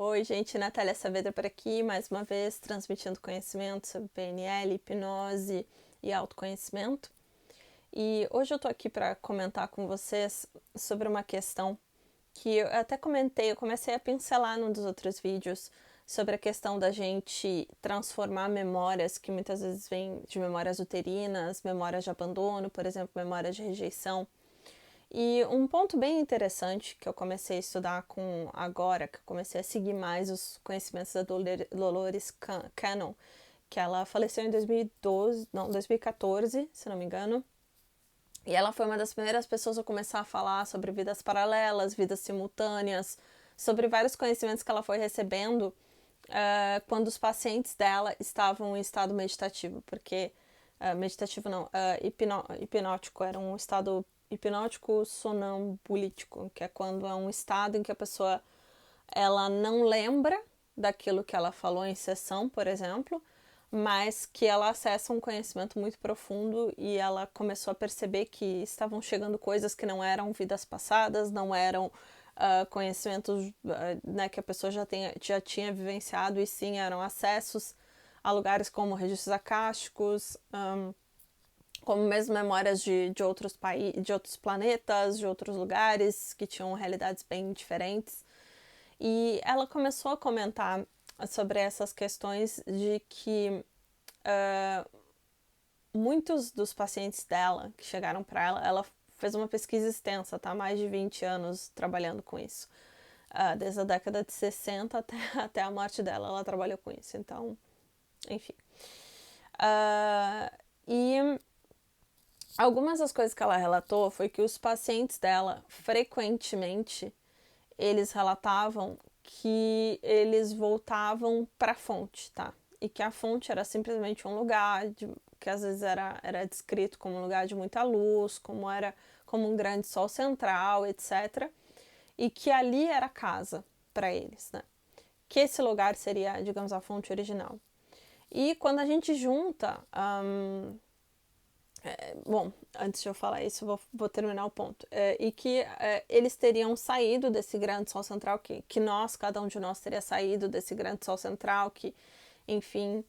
Oi, gente, Natália Saavedra por aqui, mais uma vez transmitindo conhecimento sobre PNL, hipnose e autoconhecimento. E hoje eu tô aqui para comentar com vocês sobre uma questão que eu até comentei, eu comecei a pincelar num dos outros vídeos sobre a questão da gente transformar memórias que muitas vezes vêm de memórias uterinas, memórias de abandono, por exemplo, memórias de rejeição. E um ponto bem interessante que eu comecei a estudar com agora, que eu comecei a seguir mais os conhecimentos da Dolores Cannon, que ela faleceu em 2012, não, 2014, se não me engano. E ela foi uma das primeiras pessoas a começar a falar sobre vidas paralelas, vidas simultâneas, sobre vários conhecimentos que ela foi recebendo quando os pacientes dela estavam em estado meditativo, porque meditativo não, hipnótico, era um estado hipnótico sonambulítico, que é quando é um estado em que a pessoa ela não lembra daquilo que ela falou em sessão, por exemplo, mas que ela acessa um conhecimento muito profundo e ela começou a perceber que estavam chegando coisas que não eram vidas passadas, não eram conhecimentos né, que a pessoa já tinha vivenciado, e sim eram acessos a lugares como registros acásticos, como mesmo memórias de outros países, de outros planetas, de outros lugares que tinham realidades bem diferentes. E ela começou a comentar sobre essas questões de que muitos dos pacientes dela que chegaram para ela fez uma pesquisa extensa, tá? Mais de 20 anos trabalhando com isso. Desde a década de 60 até a morte dela, ela trabalhou com isso. Então, enfim. E algumas das coisas que ela relatou foi que os pacientes dela, frequentemente, eles relatavam que eles voltavam para a fonte, tá? E que a fonte era simplesmente um lugar que às vezes era descrito como um lugar de muita luz, como um grande sol central, etc. E que ali era casa para eles, né? Que esse lugar seria, digamos, a fonte original. E quando a gente junta bom, antes de eu falar isso, vou terminar o ponto. E que eles teriam saído desse grande sol central, que nós, cada um de nós teria saído desse grande sol central, que, enfim,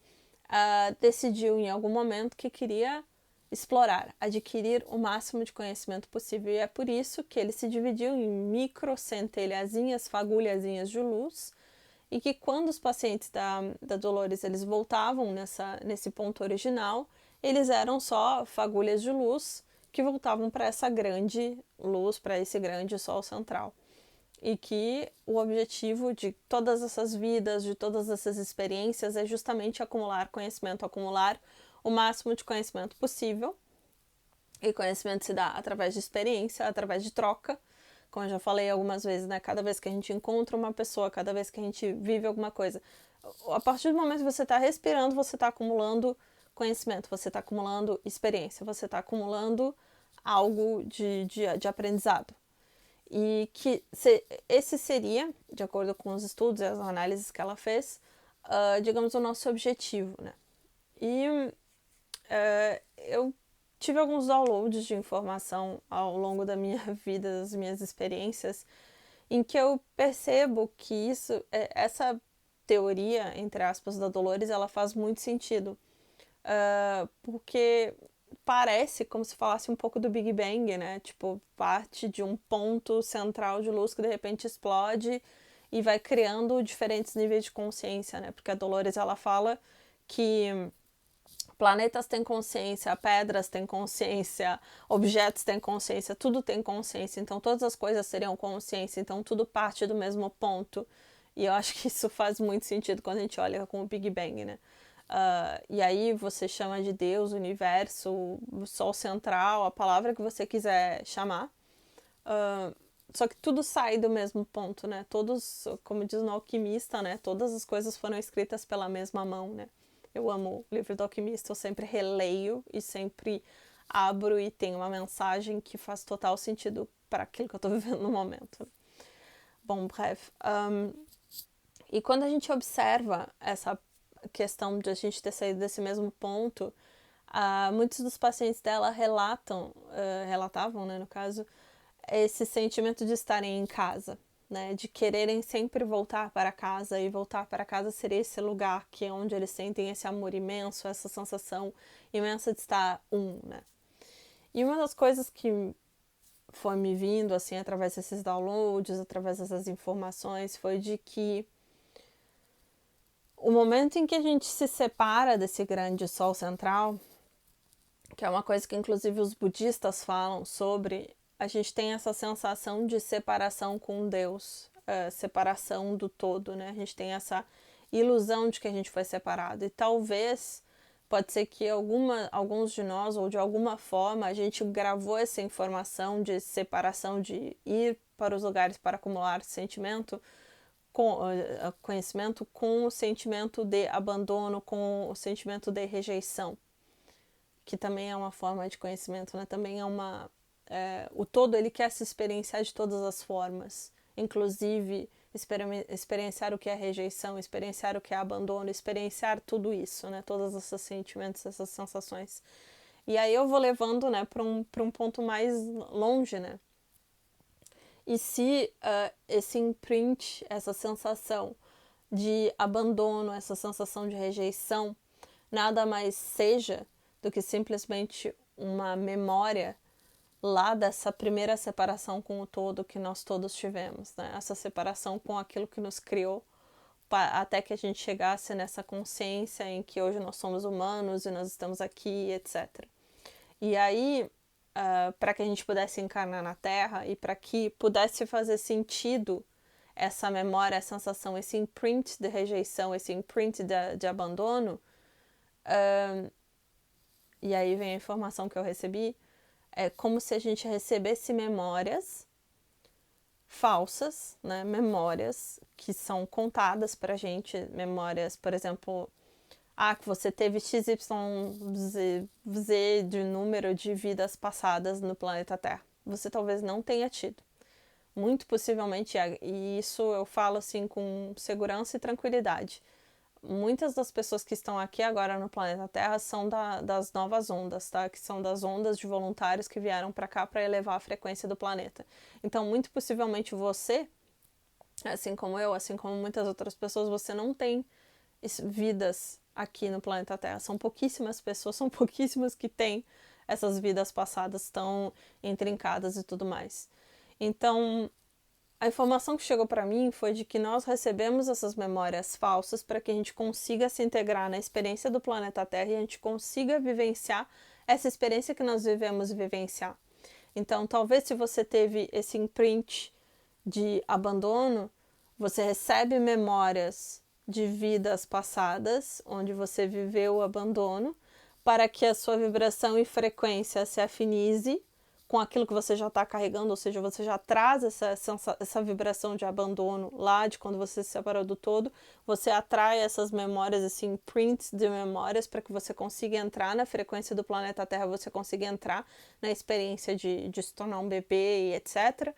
decidiu em algum momento que queria explorar, adquirir o máximo de conhecimento possível. E é por isso que ele se dividiu em micro centelhazinhas, fagulhazinhas de luz, e que quando os pacientes da Dolores eles voltavam nesse ponto original, eles eram só fagulhas de luz que voltavam para essa grande luz, para esse grande sol central. E que o objetivo de todas essas vidas, de todas essas experiências, é justamente acumular conhecimento, acumular o máximo de conhecimento possível. E conhecimento se dá através de experiência, através de troca, como eu já falei algumas vezes, né? Cada vez que a gente encontra uma pessoa, cada vez que a gente vive alguma coisa, a partir do momento que você está respirando, você está acumulando conhecimento, você está acumulando experiência, você está acumulando algo de aprendizado. E que esse seria, de acordo com os estudos e as análises que ela fez, digamos, o nosso objetivo, né? E eu tive alguns downloads de informação ao longo da minha vida, das minhas experiências, em que eu percebo que essa teoria, entre aspas, da Dolores, ela faz muito sentido. Porque parece como se falasse um pouco do Big Bang, né? Tipo, parte de um ponto central de luz que de repente explode e vai criando diferentes níveis de consciência, né? Porque a Dolores, ela fala que planetas têm consciência, pedras têm consciência, objetos têm consciência, tudo tem consciência, então todas as coisas teriam consciência, então tudo parte do mesmo ponto. E eu acho que isso faz muito sentido quando a gente olha com o Big Bang, né? E aí você chama de Deus, universo, o Sol central, a palavra que você quiser chamar. Só que tudo sai do mesmo ponto, né? Todos, como diz no Alquimista, né? Todas as coisas foram escritas pela mesma mão, né? Eu amo o livro do Alquimista, eu sempre releio e sempre abro e tem uma mensagem que faz total sentido para aquilo que eu estou vivendo no momento. Bom, breve. E quando a gente observa essa questão de a gente ter saído desse mesmo ponto, muitos dos pacientes dela relatavam, né, no caso, esse sentimento de estarem em casa. né, de quererem sempre voltar para casa, e voltar para casa seria esse lugar que é onde eles sentem esse amor imenso, essa sensação imensa de estar né. E uma das coisas que foi me vindo, assim, através desses downloads, através dessas informações, foi de que o momento em que a gente se separa desse grande sol central, que é uma coisa que inclusive os budistas falam sobre, a gente tem essa sensação de separação com Deus, separação do todo, né? A gente tem essa ilusão de que a gente foi separado. E talvez, pode ser que alguns de nós, ou de alguma forma, a gente gravou essa informação de separação, de ir para os lugares para acumular sentimento, conhecimento, com o sentimento de abandono, com o sentimento de rejeição, que também é uma forma de conhecimento, né? Também é o todo, ele quer se experienciar de todas as formas, inclusive experienciar o que é rejeição, experienciar o que é abandono, experienciar tudo isso, né? Todos esses sentimentos, essas sensações. E aí eu vou levando, né, para um ponto mais longe, né? E se esse imprint, essa sensação de abandono, essa sensação de rejeição, nada mais seja do que simplesmente uma memória lá dessa primeira separação com o todo que nós todos tivemos, né? Essa separação com aquilo que nos criou, até que a gente chegasse nessa consciência em que hoje nós somos humanos e nós estamos aqui, etc. E aí, para que a gente pudesse encarnar na Terra e para que pudesse fazer sentido essa memória, essa sensação, esse imprint de rejeição, esse imprint de abandono, e aí vem a informação que eu recebi, é como se a gente recebesse memórias falsas, né? Memórias que são contadas pra gente, memórias, por exemplo, que você teve XYZ de número de vidas passadas no planeta Terra. Você talvez não tenha tido. Muito possivelmente, e isso eu falo assim com segurança e tranquilidade. Muitas das pessoas que estão aqui agora no planeta Terra são das novas ondas, tá? Que são das ondas de voluntários que vieram para cá para elevar a frequência do planeta. Então, muito possivelmente você, assim como eu, assim como muitas outras pessoas, você não tem vidas aqui no planeta Terra. São pouquíssimas pessoas, são pouquíssimas que têm essas vidas passadas tão intrincadas e tudo mais. Então, a informação que chegou para mim foi de que nós recebemos essas memórias falsas para que a gente consiga se integrar na experiência do planeta Terra e a gente consiga vivenciar essa experiência que nós vivemos vivenciar. Então, talvez se você teve esse imprint de abandono, você recebe memórias de vidas passadas, onde você viveu o abandono, para que a sua vibração e frequência se afinize com aquilo que você já está carregando, ou seja, você já traz essa vibração de abandono lá de quando você se separou do todo, você atrai essas memórias, esse imprint de memórias para que você consiga entrar na frequência do planeta Terra, você consiga entrar na experiência de se tornar um bebê e etc.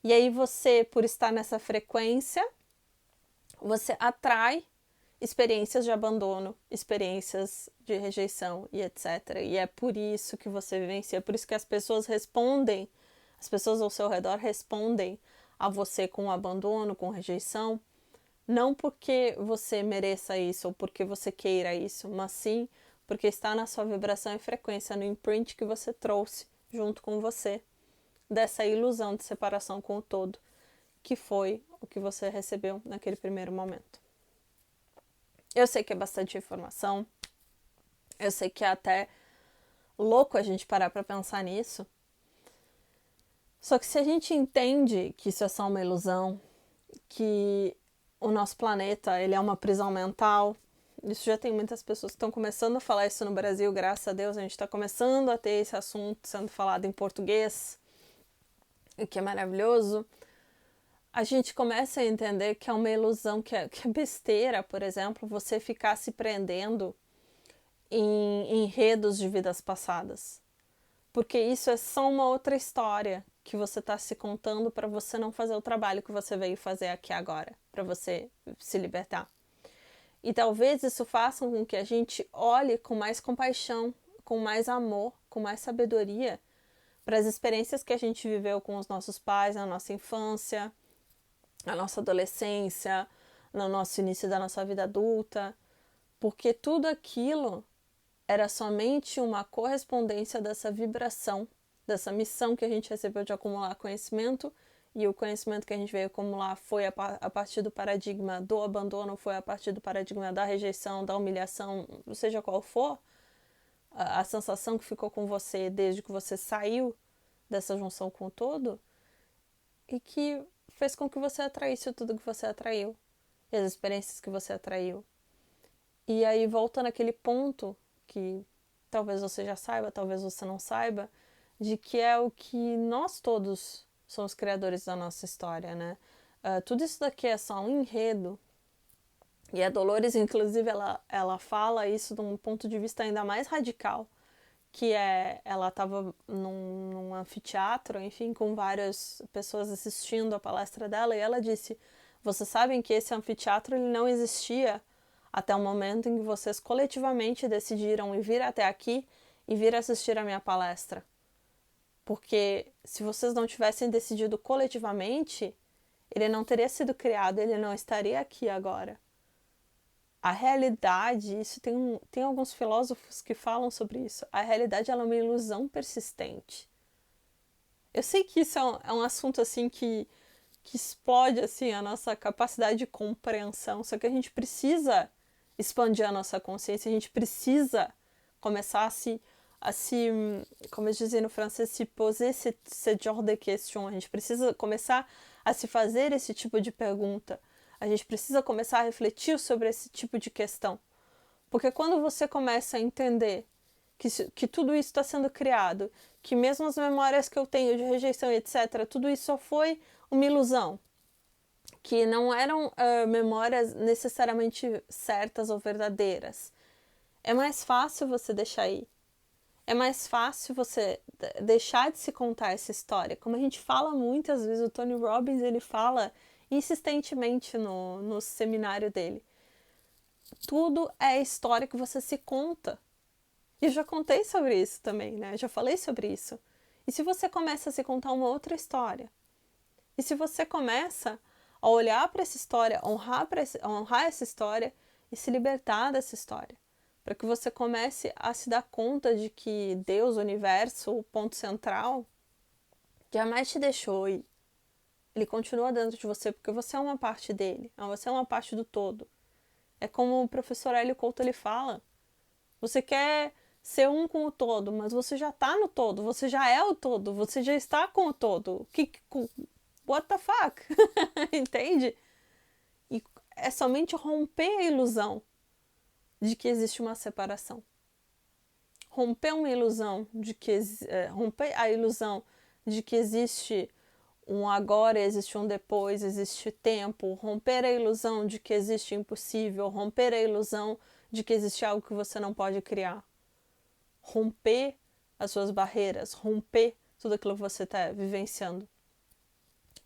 E aí você, por estar nessa frequência, você atrai experiências de abandono, experiências de rejeição e etc. E é por isso que você vivencia, é por isso que as pessoas respondem, as pessoas ao seu redor respondem a você com abandono, com rejeição, não porque você mereça isso ou porque você queira isso, mas sim porque está na sua vibração e frequência, no imprint que você trouxe junto com você, dessa ilusão de separação com o todo, que foi o que você recebeu naquele primeiro momento. Eu sei que é bastante informação, eu sei que é até louco a gente parar para pensar nisso, só que se a gente entende que isso é só uma ilusão, que o nosso planeta ele é uma prisão mental, isso já tem muitas pessoas que estão começando a falar isso no Brasil, graças a Deus a gente está começando a ter esse assunto sendo falado em português, o que é maravilhoso. A gente começa a entender que é uma ilusão, que é besteira, por exemplo, você ficar se prendendo em enredos de vidas passadas. Porque isso é só uma outra história que você está se contando para você não fazer o trabalho que você veio fazer aqui agora, para você se libertar. E talvez isso faça com que a gente olhe com mais compaixão, com mais amor, com mais sabedoria para as experiências que a gente viveu com os nossos pais na nossa infância, na nossa adolescência, no nosso início da nossa vida adulta, porque tudo aquilo era somente uma correspondência dessa vibração, dessa missão que a gente recebeu de acumular conhecimento, e o conhecimento que a gente veio acumular foi a partir do paradigma do abandono, foi a partir do paradigma da rejeição, da humilhação, seja qual for, a sensação que ficou com você desde que você saiu dessa junção com o todo, e que fez com que você atraísse tudo que você atraiu, e as experiências que você atraiu. E aí volta naquele ponto que talvez você já saiba, talvez você não saiba, de que é o que nós todos somos criadores da nossa história, né? Tudo isso daqui é só um enredo. E a Dolores, inclusive, ela fala isso de um ponto de vista ainda mais radical, que é, ela estava num anfiteatro, enfim, com várias pessoas assistindo a palestra dela, e ela disse, vocês sabem que esse anfiteatro ele não existia até o momento em que vocês coletivamente decidiram vir até aqui e vir assistir a minha palestra. Porque se vocês não tivessem decidido coletivamente, ele não teria sido criado, ele não estaria aqui agora. A realidade, isso tem alguns filósofos que falam sobre isso, a realidade ela é uma ilusão persistente. Eu sei que isso é um assunto assim que explode assim, a nossa capacidade de compreensão, só que a gente precisa expandir a nossa consciência, a gente precisa começar a se como eles dizem no francês, se poser ce genre de question. A gente precisa começar a se fazer esse tipo de pergunta. A gente precisa começar a refletir sobre esse tipo de questão. Porque quando você começa a entender que tudo isso está sendo criado, que mesmo as memórias que eu tenho de rejeição, etc., tudo isso só foi uma ilusão, que não eram memórias necessariamente certas ou verdadeiras, é mais fácil você deixar ir. É mais fácil você deixar de se contar essa história. Como a gente fala muitas vezes, o Tony Robbins ele fala insistentemente no seminário dele. Tudo é a história que você se conta. E eu já contei sobre isso também, né? Eu já falei sobre isso. E se você começa a se contar uma outra história? E se você começa a olhar para essa história, honrar essa história e se libertar dessa história? Para que você comece a se dar conta de que Deus, o universo, o ponto central, jamais te deixou ir. Ele continua dentro de você porque você é uma parte dele, você é uma parte do todo. É como o professor Hélio Couto ele fala, você quer ser um com o todo, mas você já está no todo, você já é o todo, você já está com o todo. What the fuck? Entende? E é somente romper a ilusão de que existe uma separação. Romper uma ilusão de que romper a ilusão de que existe um agora, existe um depois, existe tempo, romper a ilusão de que existe impossível, romper a ilusão de que existe algo que você não pode criar. Romper as suas barreiras, romper tudo aquilo que você está vivenciando.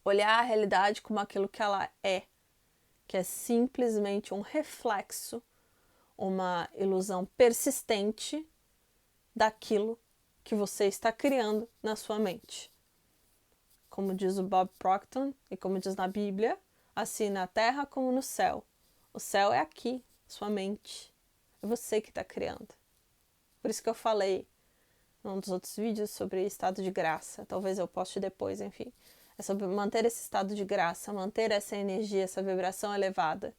Olhar a realidade como aquilo que ela é, que é simplesmente um reflexo, uma ilusão persistente daquilo que você está criando na sua mente. Como diz o Bob Proctor e como diz na Bíblia, assim na terra como no céu. O céu é aqui, sua mente. É você que está criando. Por isso que eu falei num dos outros vídeos sobre estado de graça. Talvez eu poste depois, enfim. É sobre manter esse estado de graça, manter essa energia, essa vibração elevada,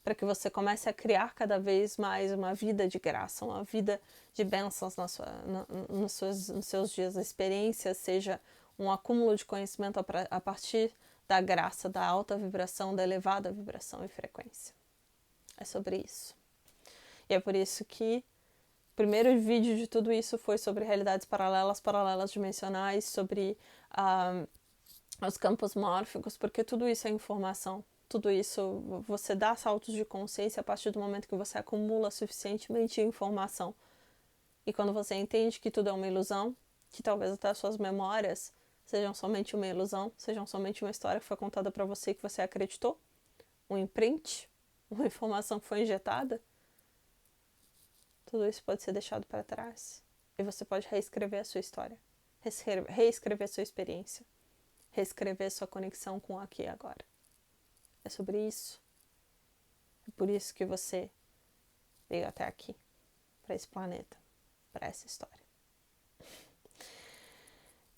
para que você comece a criar cada vez mais uma vida de graça, uma vida de bênçãos nos seus dias. A experiência seja um acúmulo de conhecimento a partir da graça, da alta vibração, da elevada vibração e frequência. É sobre isso. E é por isso que o primeiro vídeo de tudo isso foi sobre realidades paralelas dimensionais, sobre os campos mórficos, porque tudo isso é informação. Tudo isso, você dá saltos de consciência a partir do momento que você acumula suficientemente informação. E quando você entende que tudo é uma ilusão, que talvez até as suas memórias sejam somente uma ilusão, sejam somente uma história que foi contada para você que você acreditou, um imprint, uma informação que foi injetada, tudo isso pode ser deixado para trás. E você pode reescrever a sua história, reescrever a sua experiência, reescrever sua conexão com o aqui e agora. É sobre isso. É por isso que você veio até aqui, para esse planeta, para essa história.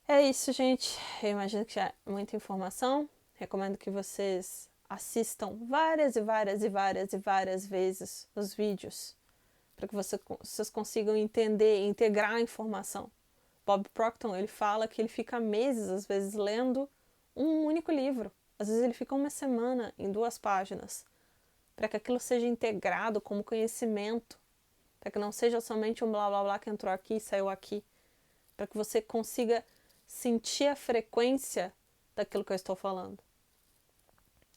É isso, gente. Eu imagino que já é muita informação. Recomendo que vocês assistam várias e várias e várias e várias vezes os vídeos, para que vocês consigam entender e integrar a informação. Bob Proctor, ele fala que ele fica meses, às vezes, lendo um único livro. Às vezes ele fica uma semana em 2 páginas, para que aquilo seja integrado como conhecimento, para que não seja somente um blá blá blá que entrou aqui e saiu aqui, para que você consiga sentir a frequência daquilo que eu estou falando.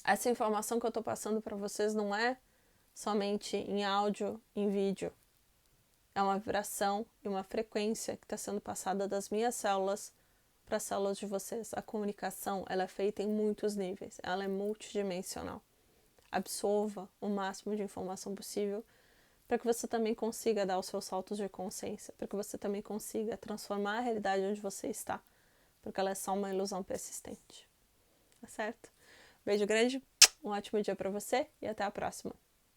Essa informação que eu estou passando para vocês não é somente em áudio, em vídeo. É uma vibração e uma frequência que está sendo passada das minhas células para as células de vocês. A comunicação, ela é feita em muitos níveis, ela é multidimensional. Absorva o máximo de informação possível para que você também consiga dar os seus saltos de consciência, para que você também consiga transformar a realidade onde você está, porque ela é só uma ilusão persistente. Tá certo? Beijo grande, um ótimo dia para você e até a próxima.